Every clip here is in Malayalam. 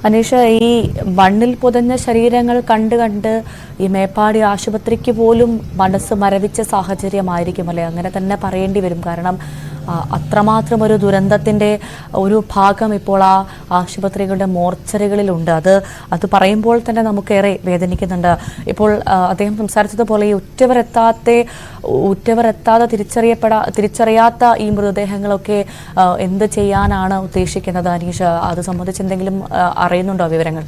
അനീഷ, ഈ മണ്ണിൽ പുതഞ്ഞ ശരീരങ്ങൾ കണ്ട് ഈ മേപ്പാടി ആശുപത്രിക്ക് പോലും മനസ്സ് മരവിച്ച സാഹചര്യമായിരിക്കും അല്ലേ? അങ്ങനെ തന്നെ പറയേണ്ടി വരും. കാരണം അത്രമാത്രം ഒരു ദുരന്തത്തിന്റെ ഒരു ഭാഗം ഇപ്പോൾ ആ ആശുപത്രികളുടെ മോർച്ചറികളിലുണ്ട്. അത് പറയുമ്പോൾ തന്നെ നമുക്കേറെ വേദനിക്കുന്നുണ്ട്. ഇപ്പോൾ അദ്ദേഹം സംസാരിച്ചതുപോലെ ഈ ഉറ്റവരെത്താതെ തിരിച്ചറിയാത്ത ഈ മൃതദേഹങ്ങളൊക്കെ എന്ത് ചെയ്യാനാണ് ഉദ്ദേശിക്കുന്നത് അനീഷ? അത് സംബന്ധിച്ച് എന്തെങ്കിലും അറിയുന്നുണ്ടോ വിവരങ്ങൾ?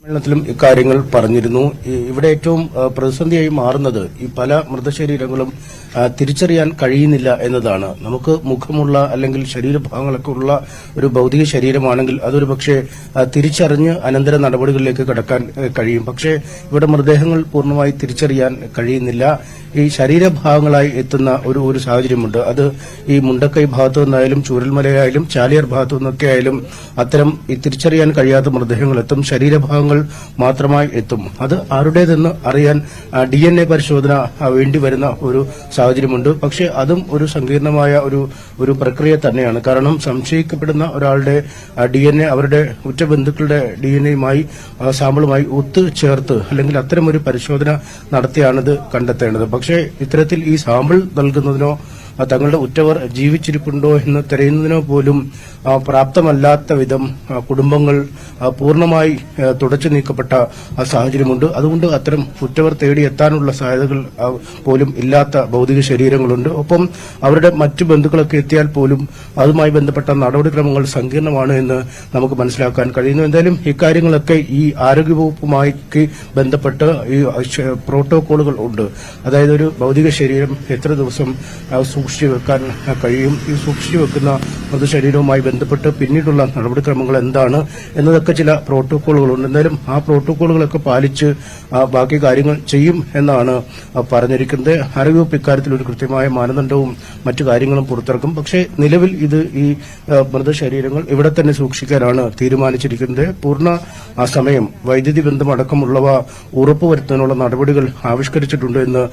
സമ്മേളനത്തിലും ഇക്കാര്യങ്ങൾ പറഞ്ഞിരുന്നു. ഇവിടെ ഏറ്റവും പ്രതിസന്ധിയായി മാറുന്നത് ഈ പല മൃതശരീരങ്ങളും തിരിച്ചറിയാൻ കഴിയുന്നില്ല എന്നതാണ്. നമുക്ക് മുഖമുള്ള അല്ലെങ്കിൽ ശരീരഭാഗങ്ങളൊക്കെ ഉള്ള ഒരു ഭൗതിക ശരീരമാണെങ്കിൽ അതൊരു പക്ഷേ തിരിച്ചറിഞ്ഞ് അനന്തര നടപടികളിലേക്ക് കടക്കാൻ കഴിയും. പക്ഷേ ഇവിടെ മൃതദേഹങ്ങൾ പൂർണ്ണമായി തിരിച്ചറിയാൻ കഴിയുന്നില്ല. ഈ ശരീരഭാഗങ്ങളായി എത്തുന്ന ഒരു സാഹചര്യമുണ്ട്. അത് ഈ മുണ്ടക്കൈ ഭാഗത്തു നിന്നായാലും ചൂരൽമലയായാലും ചാലിയാർ ഭാഗത്തു നിന്നൊക്കെ ആയാലും അത്തരം ഈ തിരിച്ചറിയാൻ കഴിയാത്ത മൃതദേഹങ്ങൾ എത്തും. ശരീരഭാഗങ്ങൾ മാത്രമായി എത്തും. അത് ആരുടേതെന്ന് അറിയാൻ DNA പരിശോധന വേണ്ടിവരുന്ന ഒരു സാഹചര്യമുണ്ട്. പക്ഷേ അതും ഒരു സങ്കീർണമായ ഒരു പ്രക്രിയ തന്നെയാണ്. കാരണം സംശയിക്കപ്പെടുന്ന ഒരാളുടെ DNA അവരുടെ ഉറ്റ ബന്ധുക്കളുടെ DNAയുമായി സാമ്പിളുമായി ഒത്തുചേർത്ത് അല്ലെങ്കിൽ അത്തരമൊരു പരിശോധന നടത്തിയാണിത് കണ്ടെത്തേണ്ടത്. പക്ഷേ ഇത്തരത്തിൽ ഈ സാമ്പിൾ നൽകുന്നതിനോ തങ്ങളുടെ ഉറ്റവർ ജീവിച്ചിരിപ്പുണ്ടോ എന്ന് തിരയുന്നതിനോ പോലും പ്രാപ്തമല്ലാത്ത വിധം കുടുംബങ്ങൾ പൂർണ്ണമായി തുടച്ചു നീക്കപ്പെട്ട സാഹചര്യമുണ്ട്. അതുകൊണ്ട് അത്തരം ഉറ്റവർ തേടിയെത്താനുള്ള സാധ്യതകൾ പോലും ഇല്ലാത്ത ഭൗതിക ശരീരങ്ങളുണ്ട്. ഒപ്പം അവരുടെ മറ്റു ബന്ധുക്കളൊക്കെ എത്തിയാൽ പോലും അതുമായി ബന്ധപ്പെട്ട നടപടിക്രമങ്ങൾ സങ്കീർണമാണ് എന്ന് നമുക്ക് മനസ്സിലാക്കാൻ കഴിയുന്നു. എന്തായാലും ഇക്കാര്യങ്ങളൊക്കെ ഈ ആരോഗ്യവകുപ്പുമായി ബന്ധപ്പെട്ട് ഈ പ്രോട്ടോകോളുകൾ ഉണ്ട്. അതായത് ഒരു ഭൗതിക ശരീരം എത്ര ദിവസം സൂക്ഷിച്ചു വെക്കാൻ കഴിയും, ഈ സൂക്ഷിച്ചു വെക്കുന്ന മൃതശരീരവുമായി ബന്ധപ്പെട്ട് പിന്നീടുള്ള നടപടിക്രമങ്ങൾ എന്താണ് എന്നതൊക്കെ ചില പ്രോട്ടോകോളുകളുണ്ട്. എന്തായാലും ആ പ്രോട്ടോകോളുകളൊക്കെ പാലിച്ച് ബാക്കി കാര്യങ്ങൾ ചെയ്യും എന്നാണ് പറഞ്ഞിരിക്കുന്നത്. ആരോഗ്യവകുപ്പ് ഇക്കാര്യത്തിൽ ഒരു കൃത്യമായ മാനദണ്ഡവും മറ്റു കാര്യങ്ങളും പുറത്തിറക്കും. പക്ഷേ നിലവിൽ ഇത് ഈ മൃതശരീരങ്ങൾ ഇവിടെ തന്നെ സൂക്ഷിക്കാനാണ് തീരുമാനിച്ചിരിക്കുന്നത്. പൂർണ്ണ സമയം വൈദ്യുതി ബന്ധമടക്കമുള്ളവ ഉറപ്പുവരുത്താനുള്ള നടപടികൾ ആവിഷ്കരിച്ചിട്ടുണ്ട് എന്ന്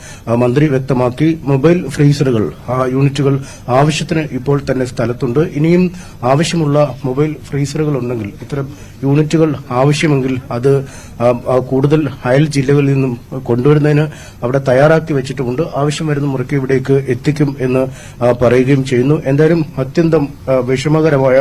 മന്ത്രി വ്യക്തമാക്കി. മൊബൈൽ ഫ്രീസറുകൾ യൂണിറ്റുകൾ ആവശ്യത്തിന് ഇപ്പോൾ തന്നെ സ്ഥലത്തുണ്ട്. ഇനിയും ആവശ്യമുള്ള മൊബൈൽ ഫ്രീസറുകൾ ഉണ്ടെങ്കിൽ ഇത്തരം യൂണിറ്റുകൾ ആവശ്യമെങ്കിൽ അത് കൂടുതൽ അയൽ ജില്ലകളിൽ നിന്നും കൊണ്ടുവരുന്നതിന് അവിടെ തയ്യാറാക്കി വെച്ചിട്ടുമുണ്ട്. ആവശ്യം വരുന്ന മുറയ്ക്ക് ഇവിടേക്ക് എത്തിക്കും എന്ന് പറയുകയും ചെയ്യുന്നു. എന്തായാലും അത്യന്തം വിഷമകരമായ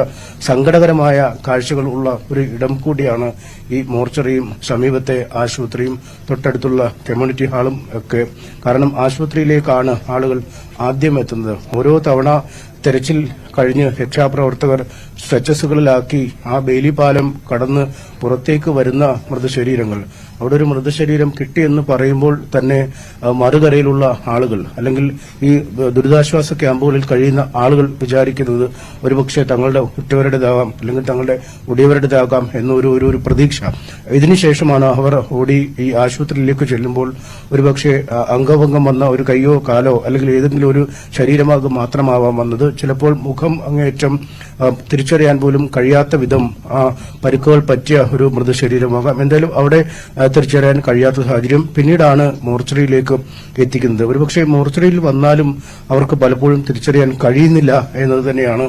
സങ്കടകരമായ കാഴ്ചകൾ ഉള്ള ഒരു ഇടം കൂടിയാണ് ഈ മോർച്ചറിയും സമീപത്തെ ആശുപത്രിയും തൊട്ടടുത്തുള്ള കമ്മ്യൂണിറ്റി ഹാളും ഒക്കെ. കാരണം ആശുപത്രിയിലേക്കാണ് ആളുകൾ ആദ്യം എത്തുന്നത്. ഓരോ തവണ തെരച്ചിൽ കഴിഞ്ഞ് രക്ഷാപ്രവർത്തകർ സ്ട്രെച്ചസുകളിലാക്കി ആ ബെയിലി പാലം കടന്ന് പുറത്തേക്ക് വരുന്ന മൃതശരീരങ്ങൾ, അവിടെ ഒരു മൃതശരീരം കിട്ടിയെന്ന് പറയുമ്പോൾ തന്നെ മറുകരയിലുള്ള ആളുകൾ അല്ലെങ്കിൽ ഈ ദുരിതാശ്വാസ ക്യാമ്പുകളിൽ കഴിയുന്ന ആളുകൾ വിചാരിക്കുന്നത് ഒരുപക്ഷെ തങ്ങളുടെ ഉറ്റവരുടേതാകാം അല്ലെങ്കിൽ തങ്ങളുടെ ഉടയവരുടേതാകാം എന്നൊരു പ്രതീക്ഷ. ഇതിനുശേഷമാണ് അവർ ഓടി ഈ ആശുപത്രിയിലേക്ക് ചെല്ലുമ്പോൾ ഒരുപക്ഷെ അംഗഭംഗം വന്ന ഒരു കൈയോ കാലോ അല്ലെങ്കിൽ ഏതെങ്കിലും ഒരു ശരീരഭാഗം മാത്രമാവാം വന്നത്. ചിലപ്പോൾ മുഖം അങ്ങേയറ്റം തിരിച്ചറിയാൻ പോലും കഴിയാത്ത വിധം പരിക്കുകൾ പറ്റിയ ഒരു മൃതശരീരമാകാം. എന്തായാലും അവിടെ തിരിച്ചറിയാൻ കഴിയാത്ത സാഹചര്യം. പിന്നീടാണ് മോർച്ചറിയിലേക്ക് എത്തിക്കുന്നത്. ഒരുപക്ഷെ മോർച്ചറിയിൽ വന്നാലും അവർക്ക് പലപ്പോഴും തിരിച്ചറിയാൻ കഴിയുന്നില്ല എന്നത് തന്നെയാണ്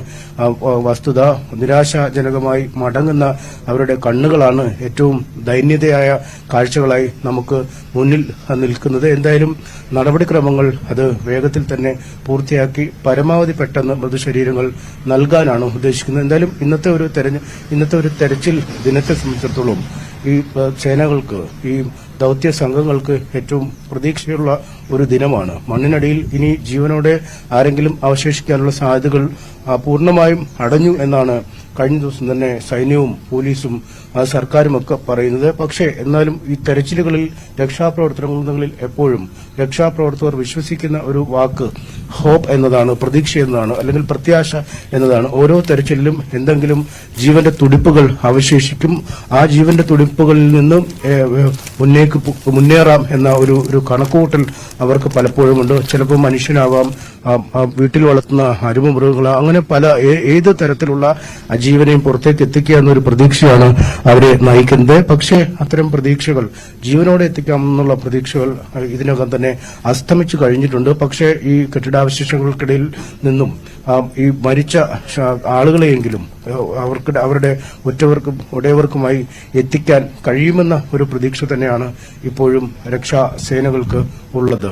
വസ്തുത. നിരാശാജനകമായി മടങ്ങുന്ന അവരുടെ കണ്ണുകളാണ് ഏറ്റവും ദൈന്യതയായ കാഴ്ചകളായി നമുക്ക് മുന്നിൽ നിൽക്കുന്നത്. എന്തായാലും നടപടിക്രമങ്ങൾ അത് വേഗത്തിൽ തന്നെ പൂർത്തിയാക്കി പരമാവധി പെട്ടെന്ന് മൃതശരീരങ്ങൾ നൽകാനാണ് ഉദ്ദേശിക്കുന്നത്. എന്തായാലും ഇന്നത്തെ ഒരു തെരച്ചിൽ ദിനത്തെ സംബന്ധിച്ചിടത്തോളം ഈ സേനകൾക്ക്, ഈ ദൌത്യ സംഘങ്ങൾക്ക് ഏറ്റവും പ്രതീക്ഷയുള്ള ഒരു ദിനമാണ്. മണ്ണിനടിയിൽ ഇനി ജീവനോടെ ആരെങ്കിലും അവശേഷിക്കാനുള്ള സാധ്യതകൾ പൂർണ്ണമായും അടഞ്ഞു എന്നാണ് കഴിഞ്ഞ ദിവസം തന്നെ സൈന്യവും പോലീസും സർക്കാരുമൊക്കെ പറയുന്നത്. പക്ഷേ എന്നാലും ഈ തെരച്ചിലുകളിൽ രക്ഷാപ്രവർത്തനങ്ങളിൽ എപ്പോഴും രക്ഷാപ്രവർത്തകർ വിശ്വസിക്കുന്ന ഒരു വാക്ക് ഹോപ്പ് എന്നതാണ്, പ്രതീക്ഷ എന്നതാണ്, അല്ലെങ്കിൽ പ്രത്യാശ എന്നതാണ്. ഓരോ തെരച്ചിലിലും എന്തെങ്കിലും ജീവന്റെ തുടിപ്പുകൾ അവശേഷിക്കും. ആ ജീവന്റെ തുടിപ്പുകളിൽ നിന്നും മുന്നേറാം എന്ന ഒരു കണക്കുകൂട്ടൽ അവർക്ക് പലപ്പോഴുമുണ്ട്. ചിലപ്പോൾ മനുഷ്യനാവാം, വീട്ടിൽ വളർത്തുന്ന അരുമമൃഗങ്ങൾ, അങ്ങനെ പല ഏത് തരത്തിലുള്ള ജീവനെയും പുറത്തേക്ക് എത്തിക്കുക എന്നൊരു പ്രതീക്ഷയാണ് അവരെ നയിക്കുന്നത്. പക്ഷേ അത്തരം പ്രതീക്ഷകൾ, ജീവനോടെ എത്തിക്കാമെന്നുള്ള പ്രതീക്ഷകൾ ഇതിനകം തന്നെ അസ്തമിച്ചു കഴിഞ്ഞിട്ടുണ്ട്. പക്ഷേ ഈ കെട്ടിടാവശിഷ്ടങ്ങൾക്കിടയിൽ നിന്നും ഈ മരിച്ച ആളുകളെയെങ്കിലും അവരുടെ ഉടയവർക്കുമായി എത്തിക്കാൻ കഴിയുമെന്ന ഒരു പ്രതീക്ഷ തന്നെയാണ് ഇപ്പോഴും രക്ഷാസേനകൾക്ക് ഉള്ളത്.